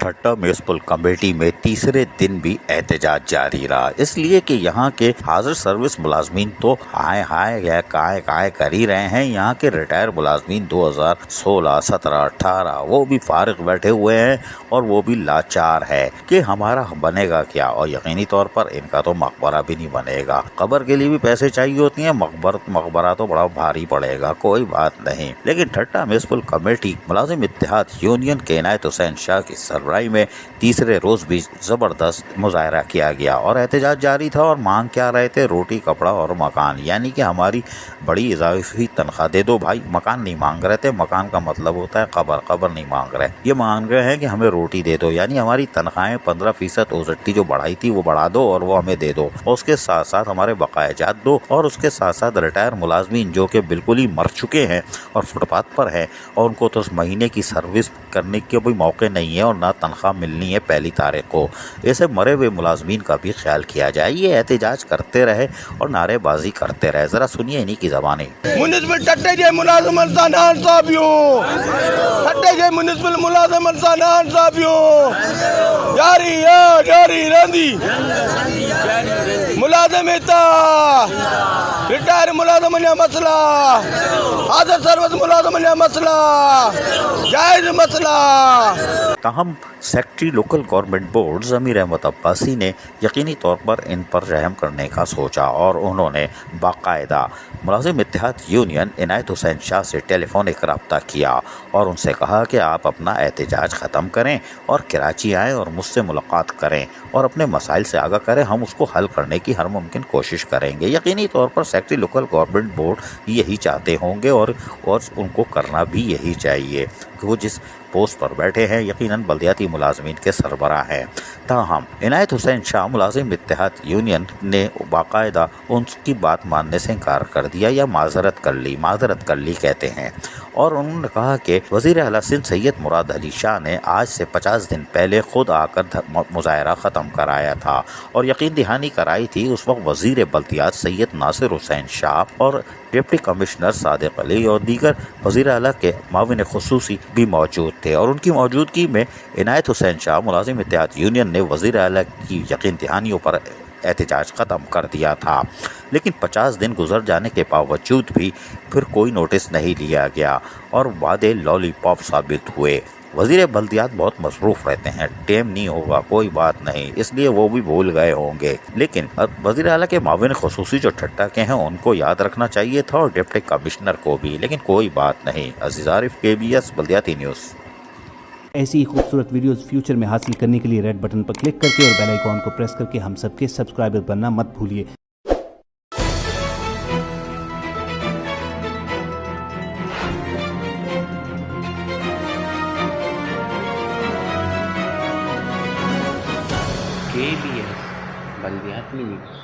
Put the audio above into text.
ठट्टा municipal committee में तीसरे दिन भी एहतजाज जारी रहा, इसलिए कि यहाँ के हाजिर सर्विस मुलाजमीन तो हाय हाय या काय काय कर ही रहे हैं। यहाँ के रिटायर मुलाजमीन 2016, 17, 18 वो भी फारिग बैठे हुए हैं और वो भी लाचार है कि हमारा बनेगा क्या, और यकीनी तौर पर इनका तो मकबरा भी नहीं बनेगा। कब्र के लिए भी पैसे चाहिए होती हैं, मकबरा तो बड़ा भारी पड़ेगा, कोई बात नहीं। लेकिन ठट्टा म्यूनिसिपल कमेटी मुलाजिम इत्तेहाद यूनियन के इनायत हुसैन शाह की सरबराही में तीसरे रोज भी जबरदस्त मुजाहरा किया गया और एहतजाज जारी था। और मांग क्या रहे थे? रोटी, कपड़ा और मकान, यानी कि हमारी बड़ी इजाफी तनख्वाह दे दो भाई। मकान नहीं मांग रहे थे, मकान का मतलब होता है कब्र नहीं मांग रहे, ये मांग रहे हैं कि हमें रोटी दे दो, यानी हमारी तनख्वाहें 15% ओजट्टी जो बढ़ाई थी वो बढ़ा दो और वो हमें दे दो, और उसके साथ साथ हमारे बकायाजात दो, और उसके साथ साथ रिटायर मुलाजमीन जो कि बिल्कुल ही मर चुके हैं और फुटपाथ पर हैं और उनको तो उस महीने की सर्विस करने के भी मौके नहीं है और ना तनख्वाह मिलनी है पहली तारीख को, ऐसे मरे हुए मुलाजमीन का भी ख्याल किया जाए। ये एहतजाज करते रहे और नारेबाजी करते रहे। जरा सुनिए इन्हीं की ज़बानी। म्युनिसिपल ठट्टे के मुलाजिम अल्सानान साहबियों, ठट्टे के म्युनिसिपल मुलाजिम अल्सानान साहबियों, जारी रंदी मुलाजिम रिटायर मुलाजिम मसला, हाजिर सर्विस मुलाजिम मसला, जायज मसला। ताहम सेक्रेटरी लोकल गवर्नमेंट बोर्ड ज़मीर अहमद अब्बासी ने यकीनी तौर पर इन पर रहम करने का सोचा और उन्होंने बाकायदा मुलाजिम इत्तेहाद यूनियन इनायत हुसैन शाह से टेलीफोनिक रब्ता किया और उनसे कहा कि आप अपना एहतजाज ख़त्म करें और कराची आएँ और मुझसे मुलाकात करें और अपने मसाइल से आगाह करें, हम उसको हल करने की हर मुमकिन कोशिश करेंगे। यकीनी तौर पर सेक्रेटरी लोकल गवर्नमेंट बोर्ड यही चाहते होंगे और उनको करना भी यही चाहिए कि वो जिस पोस्ट पर बैठे हैं यकीनन बल्दियाती मुलाजमीन के सरबराह हैं। ताहम इनायत हुसैन शाह मुलाजिम इत्तेहाद यूनियन ने बाकायदा उनकी बात मानने से इनकार कर दिया या माजरत कर ली कहते हैं, और उन्होंने कहा कि वज़ीर आला सिंध सैयद मुराद अली शाह ने आज से 50 दिन पहले खुद आकर मुजाहरा ख़त्म कराया था और यकीन दहानी कराई थी। उस वक्त वज़ीर बल्दियात सैयद नासिर हुसैन शाह और डिप्टी कमिश्नर सादिक अली और दीगर वज़ीर आला के माविन खुसूसी भी मौजूद थे और उनकी मौजूदगी में इनायत हुसैन शाह मुलाजिम इत्तेहाद यूनियन ने वज़ीर आला की यकीन दहानियों पर एहतजाज ख़त्म कर दिया था। लेकिन 50 दिन गुजर जाने के बावजूद भी फिर कोई नोटिस नहीं लिया गया और वादे लॉलीपॉप साबित हुए। वज़ीर बल्दियात बहुत मसरूफ़ रहते हैं, टेम नहीं होगा कोई बात नहीं, इसलिए वो भी भूल गए होंगे। लेकिन वज़ीर आला के माविन खुसूसी जो ठट्टा के हैं उनको याद रखना चाहिए था और डिप्टी कमिश्नर को भी, लेकिन कोई बात नहीं। अज़ीज़ आरिफ, KBS बल्दियाती न्यूज़। ऐसी ही खूबसूरत वीडियोस फ्यूचर में हासिल करने के लिए रेड बटन पर क्लिक करके और बेल आइकॉन को प्रेस करके हम सबके सब्सक्राइबर बनना मत भूलिए। KBS बल्दियाती न्यूज़।